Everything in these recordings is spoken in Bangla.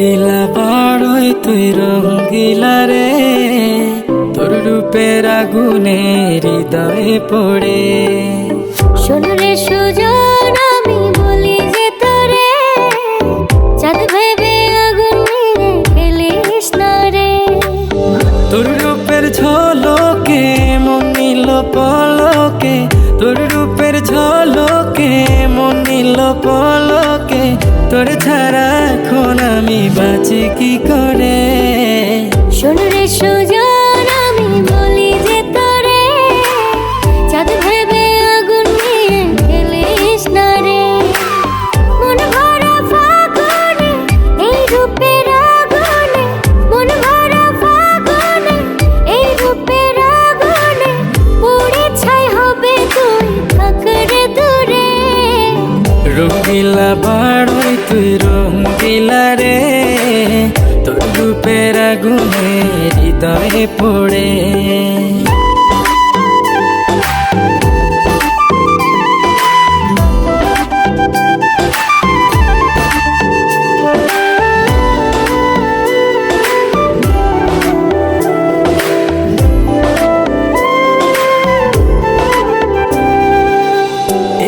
রঙ্গিলা পাড়ই তুই রঙ্গিলা রে, তোর রূপের আগুনে হৃদয়ে পড়ে। শোন রে সুজন, আমি বলি যে তোরে, চাঁদ ভেবে আগুন নিয়ে খেলিস না রে। তোর রূপের ঝলকে মন নিল পলকে, তোর রূপের ঝলকে মন নিল পলকে, তোর ছাড়া এখন আমি বাঁচি কি করে। শোন রে সুজন, আমি বলি যে তোরে, চাঁদ ভেবে আগুন নিয়ে খেলিস না রে। মন ভরা ফাগুনে এই রূপের আগুনে, মন ভরা ফাগুনে এই রূপের আগুনে, পুড়ে ছাই হবে তুই থাক রে দূরে। রঙ্গিলা পাড়ই তুই রঙ্গিলা রে, তোর রূপের আগুনে হৃদয়ে পড়ে।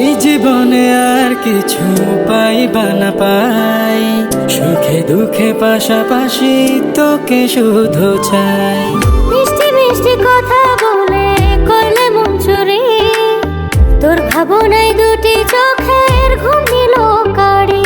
এই জীবনে আর কিছু পাইবা না পাই, সুখে দুঃখে পাশাপাশি তোকে শুধু চাই। মিষ্টি মিষ্টি কথা বলে করলে মন চুরি, তোর ভাবনায় দুটি চোখের ঘুম নিল কারি।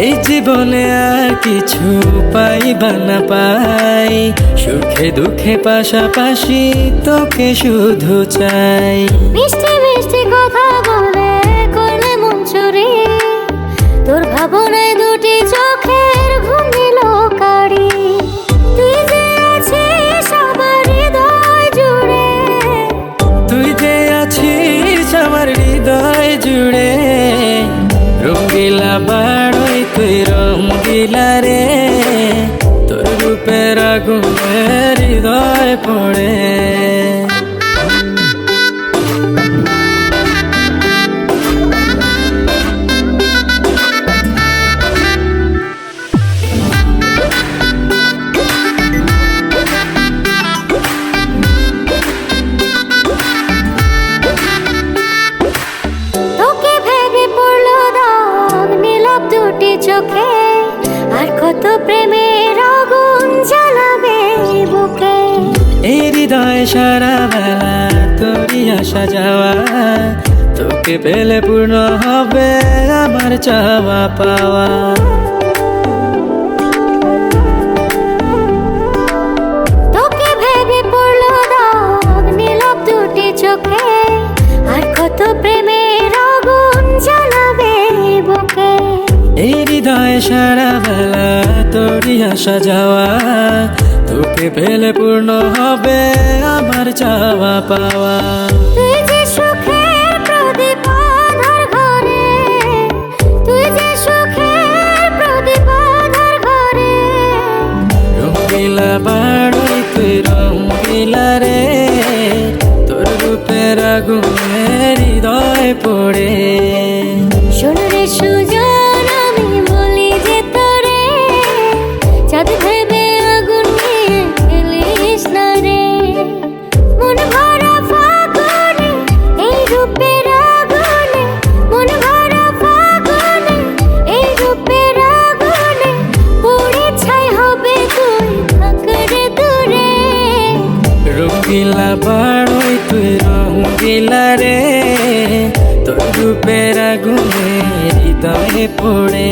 এই জীবনে আর কিছু পাইবা না পাই, সুখে দুঃখে পাশাপাশি তোকে শুধু চাই। মিষ্টি মিষ্টি কথা বলে করলে মন চুরি, তোর ভাবনায় দুটি চোখের ঘুম নিল কারি। তুই যে আছিস আমার হৃদয় জুড়ে, তুই যে আছিস আমার হৃদয় জুড়ে। রঙ্গিলা পাড়ই তুই রঙ্গিলা রে, তোর রূপের আগুনে হৃদয় পড়ে। তোকে ভেবে পড়লো দাগ নীলাভ দুটি চোখে, আর কত প্রেমের আগুন জ্বালাবে বুকে। এই হৃদয় সারা বেলা তোরই আসা যাওয়া, তোকে পেলে পূর্ণ হবে আমার চাওয়া পাওয়া। তোকে ভেবে পড়লো দাগ নীলাভ দুটি চোখে, আর কত প্রেমের আগুন জ্বালাবে বুকে। এই হৃদয় সারা বেলা তোরই আসা যাওয়া, তোকে পেলে পূর্ণ হবে আমার চাওয়া পাওয়া। তুই যে সুখের প্রদীপ আঁধার ঘরে, তুই যে সুখের প্রদীপ আঁধার ঘরে। রঙ্গিলা পাড়ই তুই রঙ্গিলা রে, তোর রূপের আগুনে হৃদয় পড়ে। শোন রে সুজন, আমি বলি যে তোরে, চাঁদ ভেবে আগুন নিয়ে খেলিস না রে। মন ভরা ফাগুনে এই রূপের আগুনে, মন ভরা ফাগুনে এই রূপের আগুনে, পুড়ে ছাই হবে তুই থাক রে দূরে। রঙ্গিলা পাড়ই তুই রঙ্গিলা রে, তোর রূপের আগুনে হৃদয়ে পড়ে।